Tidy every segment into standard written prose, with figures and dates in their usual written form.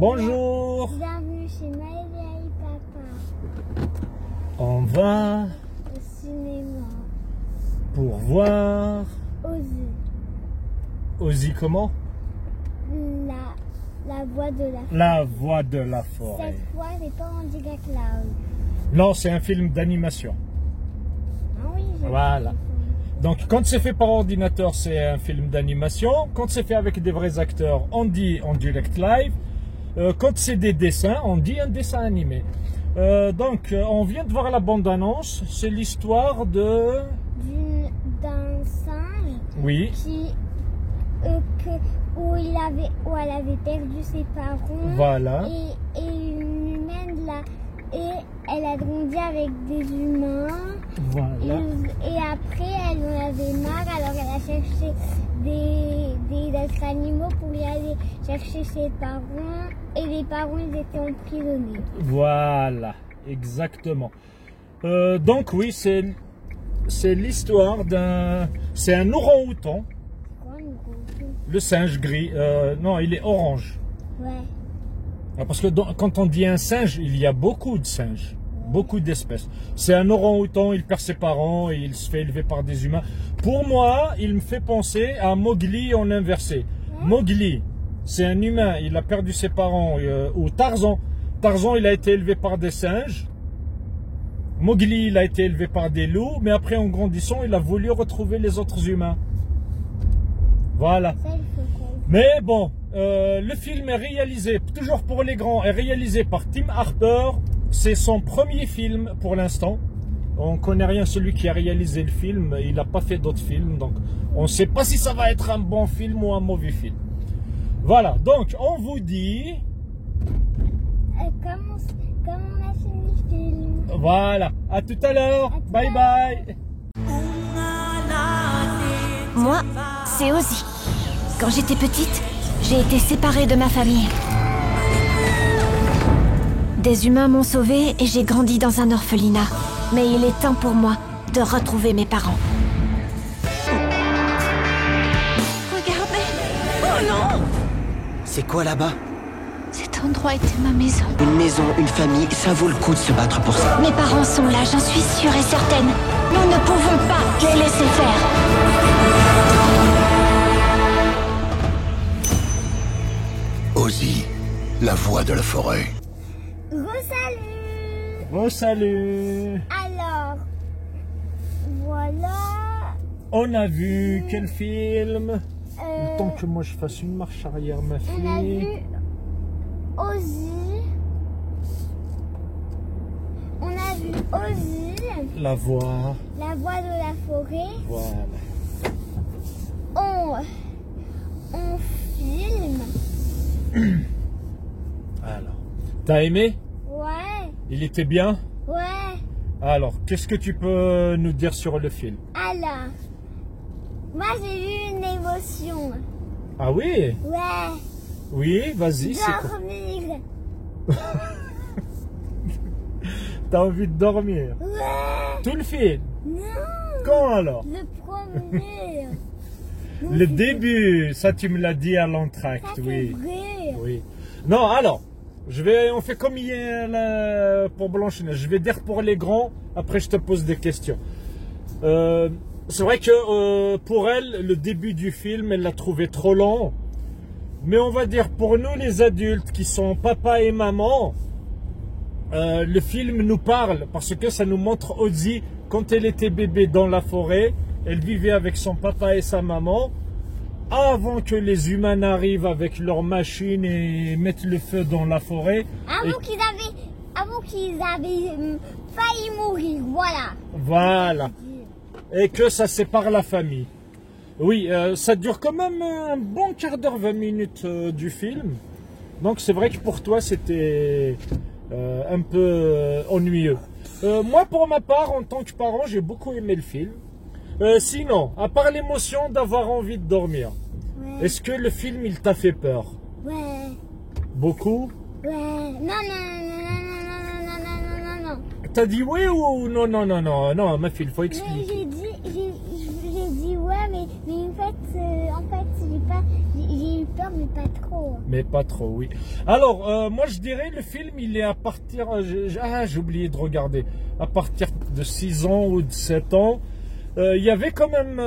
Bonjour. Bienvenue chez Maëlia et Papa. On va Au cinéma. pour voir Ozzy. Ozzy comment? La voix de la forêt. La voix de la forêt. Cette fois, c'est pas en direct là. Non, c'est un film d'animation. Ah oui, j'ai Voilà. Donc quand c'est fait par ordinateur, c'est un film d'animation. Quand c'est fait avec des vrais acteurs, on dit en direct live. Quand c'est des dessins, on dit un dessin animé. Donc on vient de voir la bande-annonce. C'est l'histoire de... d'un singe Oui, qui, où elle avait perdu ses parents. voilà. Et une humaine là. Et elle a grandi avec des humains. Voilà. Et après, elle en avait marre, alors elle a cherché des êtres animaux pour y aller chercher ses parents. Et les parents, ils étaient emprisonnés. Voilà, exactement. Donc oui, c'est l'histoire d'un... C'est un orang-outan. Quoi, une grosse- Le singe gris. Non, il est orange. Ouais. Parce que quand on dit un singe, il y a beaucoup de singes. Beaucoup d'espèces. C'est un orang-outan, il perd ses parents et il se fait élever par des humains. Pour moi, il me fait penser à Mowgli en inversé. Mowgli, c'est un humain, il a perdu ses parents. Ou Tarzan. Tarzan, il a été élevé par des singes. Mowgli, il a été élevé par des loups. Mais après, en grandissant, il a voulu retrouver les autres humains. Voilà. Ça, il faut qu'on... Mais bon, le film est réalisé, toujours pour les grands, est réalisé par Tim Harper. C'est son premier film pour l'instant. On ne connaît rien celui qui a réalisé le film. Il n'a pas fait d'autres films. Donc on ne sait pas si ça va être un bon film ou un mauvais film. Voilà, donc on vous dit... Comment on a fini le film? Voilà, à tout à l'heure. À tout Bye à bye. Moi, c'est Ozzy. Quand j'étais petite, j'ai été séparée de ma famille. Des humains m'ont sauvée et j'ai grandi dans un orphelinat. Mais il est temps pour moi de retrouver mes parents. Regardez! Oh non! C'est quoi là-bas? Cet endroit était ma maison. Une maison, une famille, ça vaut le coup de se battre pour ça. Mes parents sont là, j'en suis sûre et certaine. Nous ne pouvons pas les laisser faire. Ozzy, la voix de la forêt. Re-salut! Oh salut. Alors, voilà. On a vu quel film? Le temps que moi je fasse une marche arrière, ma fille. On a vu Ozzy. On a vu Ozzy, La voix. la voix de la forêt. Voilà. On filme. Alors, t'as aimé? Ouais, Il était bien? ouais. Alors, qu'est-ce que tu peux nous dire sur le film? Alors, moi j'ai eu une émotion. Ah oui? Ouais, Oui, vas-y, c'est quoi? dormir. T'as envie de dormir? Ouais, Tout le film? non, Quand alors? le premier. Non, Le c'est- début, ça tu me l'as dit à l'entracte, ça, c'est oui. vrai. Oui. Non, alors, on fait comme hier là, pour Blanche-Neige. Je vais dire pour les grands, après je te pose des questions. C'est vrai que pour elle, le début du film, elle l'a trouvé trop lent. Mais on va dire pour nous les adultes qui sont papa et maman, le film nous parle parce que ça nous montre Ozzy quand elle était bébé dans la forêt. Elle vivait avec son papa et sa maman. Avant que les humains n'arrivent avec leurs machines et mettent le feu dans la forêt. Avant qu'ils avaient failli mourir, voilà. Voilà. Et que ça sépare la famille. Oui, ça dure quand même un bon quart d'heure, 20 minutes du film. Donc c'est vrai que pour toi c'était un peu ennuyeux. Moi pour ma part, en tant que parent, j'ai beaucoup aimé le film. Sinon, à part l'émotion d'avoir envie de dormir, Ouais, est-ce que le film il t'a fait peur? ouais, Beaucoup? ouais. Non, non, non, non, non, non, non, non, non, non. T'as dit oui ou non, non, non, non, non, ma fille, il faut Mais expliquer. j'ai dit ouais, mais en fait, j'ai pas, j'ai eu peur, mais pas trop. Mais pas trop, oui. Alors, moi je dirais le film, il est à partir... j'ai oublié de regarder. À partir de 6 ans ou de 7 ans. Il y avait quand même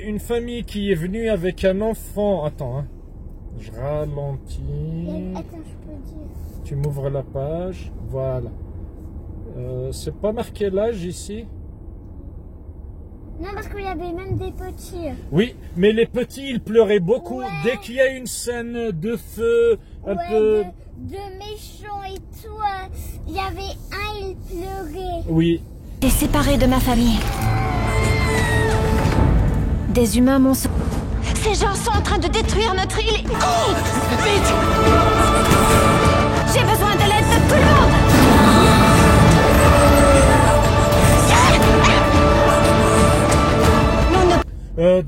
une famille qui est venue avec un enfant. Attends, hein. Je ralentis. Attends, je peux dire. Tu m'ouvres la page. Voilà. C'est pas marqué l'âge ici. Non, parce qu'il y avait même des petits. Oui, mais les petits, ils pleuraient beaucoup. Ouais. Dès qu'il y a une scène de feu, un peu... de méchants et tout. Il y avait un, il pleurait. Oui. T'es séparé de ma famille. Des humains m'ont sauvé. Ces gens sont en train de détruire notre île. Cours! Vite! J'ai besoin de l'aide de tout le monde.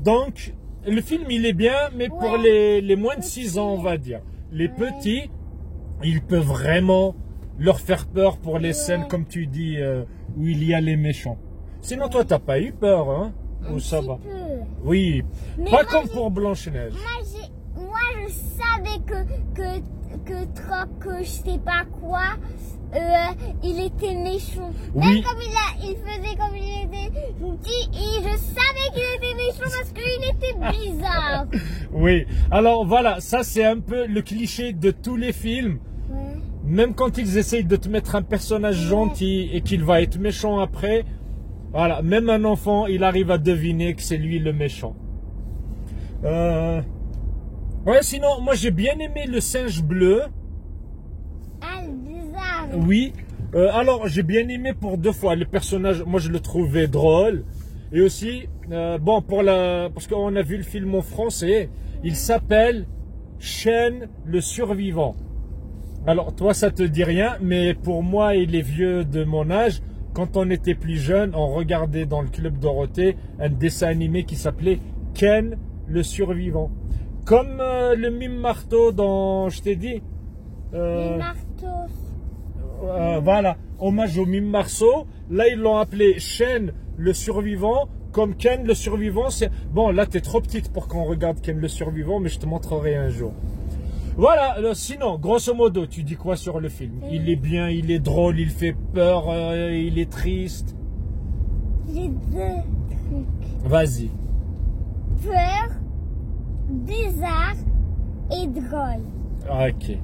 Donc, le film, il est bien, mais pour les moins de 6 ans, on va dire. Les petits, ils peuvent vraiment leur faire peur pour les scènes, comme tu dis, où il y a les méchants. Sinon, toi, t'as pas eu peur, hein? Ou ça va? Peu. Oui, Mais pas moi, comme pour Blanche-Neige. Moi, je savais que Troc, je sais pas quoi, il était méchant. Oui. Même comme il faisait comme il était petit, et je savais qu'il était méchant parce qu'il était bizarre. Oui, alors voilà, ça c'est un peu le cliché de tous les films. Ouais. Même quand ils essayent de te mettre un personnage gentil et qu'il va être méchant après, voilà, même un enfant, il arrive à deviner que c'est lui le méchant. Ouais, sinon, moi j'ai bien aimé le singe bleu. Ah, bizarre. Oui. Alors, j'ai bien aimé pour 2 fois. Le personnage, moi je le trouvais drôle. Et aussi, bon, parce qu'on a vu le film en français, il s'appelle Chen le survivant. Alors, toi, ça te dit rien, mais pour moi et les vieux de mon âge, quand on était plus jeune, on regardait dans le Club Dorothée un dessin animé qui s'appelait Ken le survivant. Comme le mime marteau dans, je t'ai dit. Les marteaux. Voilà, hommage au mime marceau. Là, ils l'ont appelé Chen le survivant. Comme Ken le survivant, c'est... Bon, là, t'es trop petite pour qu'on regarde Ken le survivant, mais je te montrerai un jour. Voilà, sinon, grosso modo, tu dis quoi sur le film? Il est bien, il est drôle, il fait peur, il est triste. J'ai 2 trucs. Vas-y. Peur, bizarre et drôle. Ok.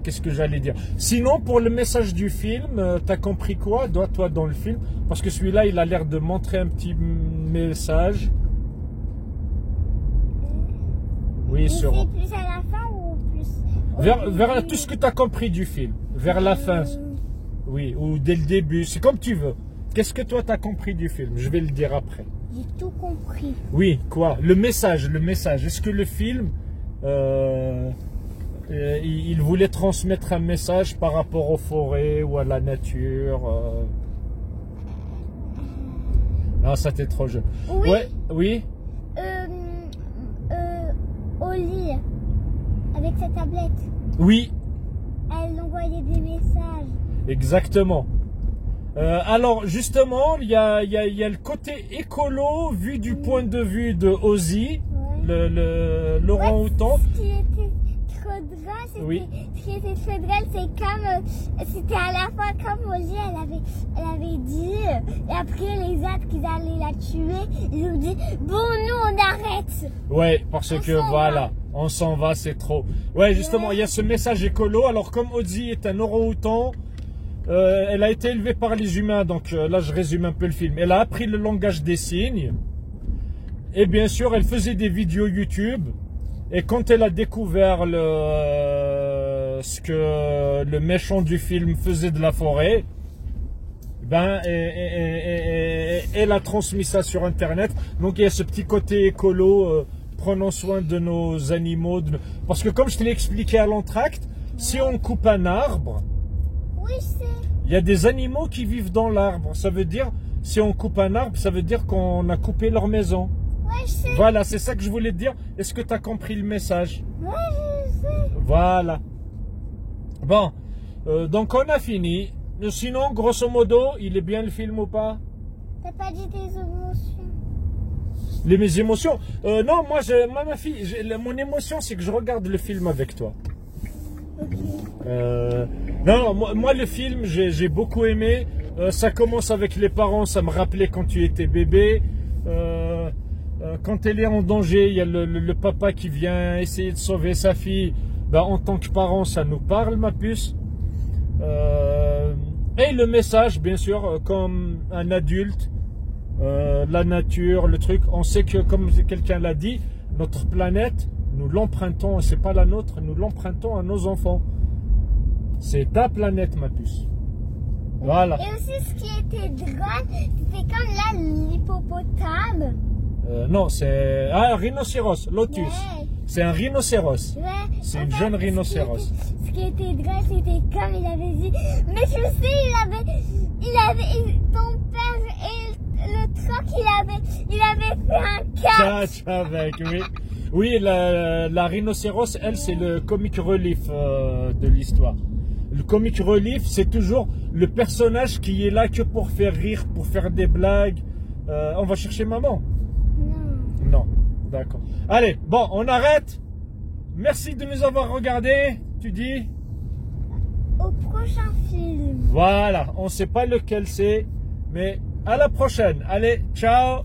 Qu'est-ce que j'allais dire? Sinon, pour le message du film, t'as compris quoi, toi, dans le film? Parce que celui-là, il a l'air de montrer un petit message. Oui, C'est sur... plus à la fin ou plus Vers tout ce que tu as compris du film. Vers la fin. Oui, ou dès le début. C'est comme tu veux. Qu'est-ce que toi, tu as compris du film? Je vais le dire après. J'ai tout compris. Oui, quoi? Le message. Est-ce que le film, il voulait transmettre un message par rapport aux forêts ou à la nature Ah, ça t'est trop jeune. Oui. Ouais, oui. Au lit, avec sa tablette, Oui, elle envoyait des messages. exactement. Alors justement, il y a le côté écolo vu du point de vue de Ozzy, l'orang-outan. Ce qui était trop drôle, c'est comme, c'était à la fin comme Ozzy, elle avait dit, et après les autres qu'ils allaient la tuer, ils ont dit, bon nous on arrête. Ouais, parce On que s'en voilà, on s'en va, c'est trop. Ouais, justement, il y a ce message écolo. Alors comme Ozzy est un orang-outan, elle a été élevée par les humains, donc là je résume un peu le film. Elle a appris le langage des signes. Et bien sûr, elle faisait des vidéos YouTube. Et quand elle a découvert ce que le méchant du film faisait de la forêt, ben, elle a transmis ça sur Internet. Donc il y a ce petit côté écolo, prenons soin de nos animaux. Parce que comme je te l'ai expliqué à l'entracte, si on coupe un arbre, Oui, je sais. il y a des animaux qui vivent dans l'arbre. Ça veut dire, si on coupe un arbre, ça veut dire qu'on a coupé leur maison. Ouais, je sais. Voilà, c'est ça que je voulais te dire. Est-ce que tu as compris le message? Ouais, je sais. Voilà. Bon, donc on a fini. Sinon, grosso modo, il est bien le film ou pas? T'as pas dit tes émotions. Mes émotions. Non, moi, ma fille, mon émotion, c'est que je regarde le film avec toi. Non, moi, le film, j'ai beaucoup aimé. Ça commence avec les parents, ça me rappelait quand tu étais bébé. Quand elle est en danger, il y a le papa qui vient essayer de sauver sa fille. Ben, en tant que parent, ça nous parle, ma puce. Et le message, bien sûr, comme un adulte, la nature, le truc. On sait que, comme quelqu'un l'a dit, notre planète, nous l'empruntons, c'est pas la nôtre, nous l'empruntons à nos enfants. C'est ta planète, ma puce. Voilà. Et aussi, ce qui était drôle, c'était comme là, l'hippopotame. Non, c'est un rhinocéros, lotus. Ouais. C'est un rhinocéros. Ouais. C'est une jeune rhinocéros. Ce qui était drôle, c'était comme il avait dit. Mais tu sais, ton père et le troc, il avait fait un catch. Avec, oui. Oui, la rhinocéros, elle, c'est le comic relief de l'histoire. Le comic relief, c'est toujours le personnage qui est là que pour faire rire, pour faire des blagues. On va chercher maman? Non, d'accord. Allez, bon, on arrête. Merci de nous avoir regardés. Tu dis? Au prochain film. Voilà, on ne sait pas lequel c'est, mais à la prochaine. Allez, ciao.